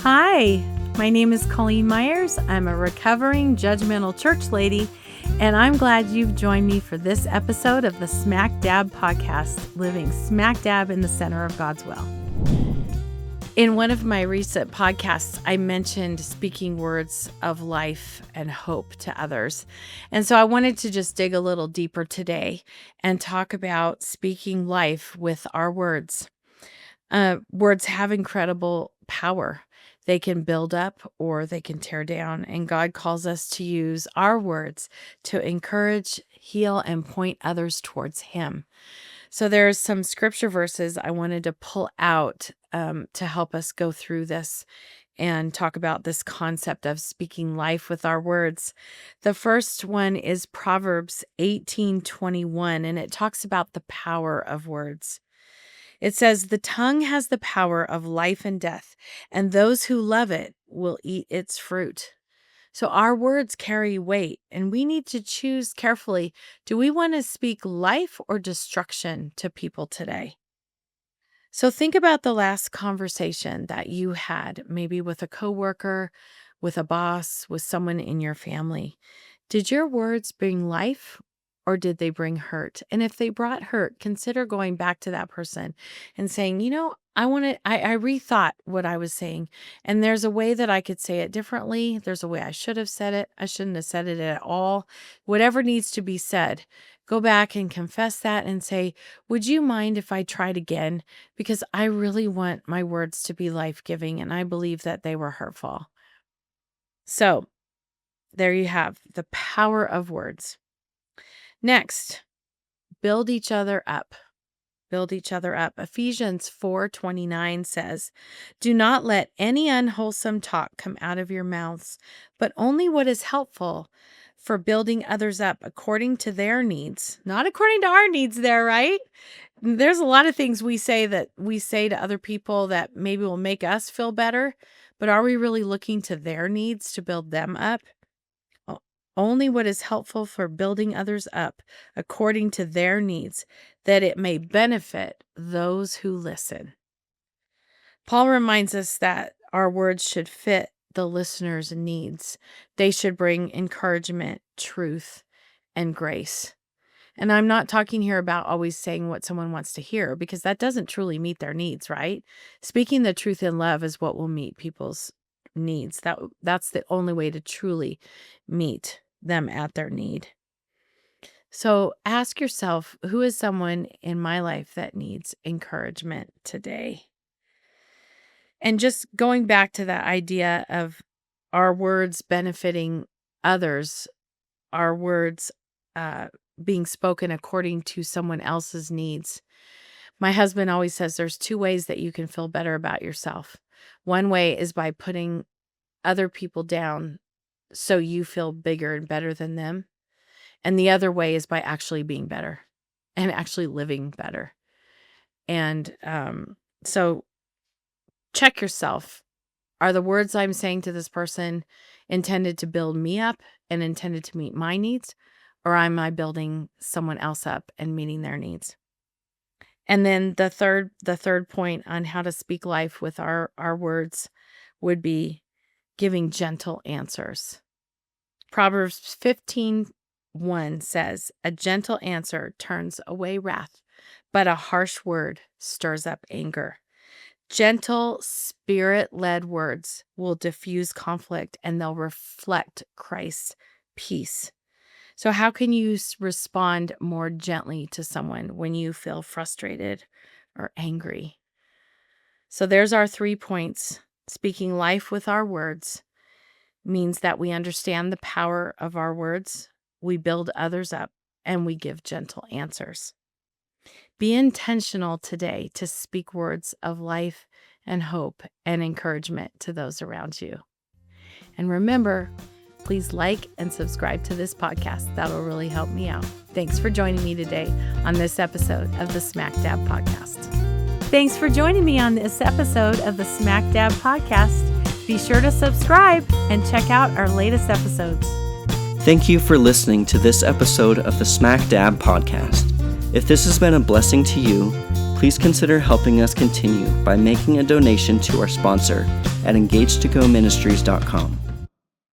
Hi, my name is Colleen Myers. I'm a recovering judgmental church lady, and I'm glad you've joined me for this episode of the Smack Dab podcast, living smack dab in the center of God's will. In one of my recent podcasts, I mentioned speaking words of life and hope to others. And so I wanted to just dig a little deeper today and talk about speaking life with our words. Words have incredible power. They can build up or they can tear down. And God calls us to use our words to encourage, heal, and point others towards Him. So there's some scripture verses I wanted to pull out to help us go through this and talk about this concept of speaking life with our words. The first one is Proverbs 18:21, and it talks about the power of words. It says, "The tongue has the power of life and death, and those who love it will eat its fruit." So our words carry weight, and we need to choose carefully. Do we want to speak life or destruction to people today? So think about the last conversation that you had, maybe with a coworker, with a boss, with someone in your family. Did your words bring life or did they bring hurt? And if they brought hurt, consider going back to that person and saying, I rethought what I was saying, and there's a way that I could say it differently. There's a way I should have said it. I shouldn't have said it at all. Whatever needs to be said, go back and confess that and say, would you mind if I tried again? Because I really want my words to be life-giving, and I believe that they were hurtful. So there you have the power of words. Next, build each other up. Build each other up. Ephesians 4:29 says, "Do not let any unwholesome talk come out of your mouths, but only what is helpful for building others up according to their needs." Not according to our needs there, right? There's a lot of things we say to other people that maybe will make us feel better, but are we really looking to their needs to build them up? Only what is helpful for building others up according to their needs, that it may benefit those who listen. Paul reminds us that our words should fit the listener's needs. They should bring encouragement, truth, and grace. And I'm not talking here about always saying what someone wants to hear, because that doesn't truly meet their needs, right? Speaking the truth in love is what will meet people's needs. That's the only way to truly meet them at their need. So ask yourself, who is someone in my life that needs encouragement today? And just going back to that idea of our words benefiting others, our words being spoken according to someone else's needs. My husband always says there's two ways that you can feel better about yourself. One way is by putting other people down so you feel bigger and better than them. And the other way is by actually being better and actually living better. And so check yourself. Are the words I'm saying to this person intended to build me up and intended to meet my needs? Or am I building someone else up and meeting their needs? And then the third point on how to speak life with our words would be giving gentle answers. Proverbs 15:1 says, "A gentle answer turns away wrath, but a harsh word stirs up anger." Gentle, spirit-led words will diffuse conflict and they'll reflect Christ's peace. So how can you respond more gently to someone when you feel frustrated or angry? So there's our 3 points. Speaking life with our words means that we understand the power of our words, we build others up, and we give gentle answers. Be intentional today to speak words of life and hope and encouragement to those around you. And remember, please like and subscribe to this podcast. That'll really help me out. Thanks for joining me today on this episode of the Smack Dab Podcast. Thanks for joining me on this episode of the Smack Dab Podcast. Be sure to subscribe and check out our latest episodes. Thank you for listening to this episode of the Smack Dab Podcast. If this has been a blessing to you, please consider helping us continue by making a donation to our sponsor at engagetogoministries.com.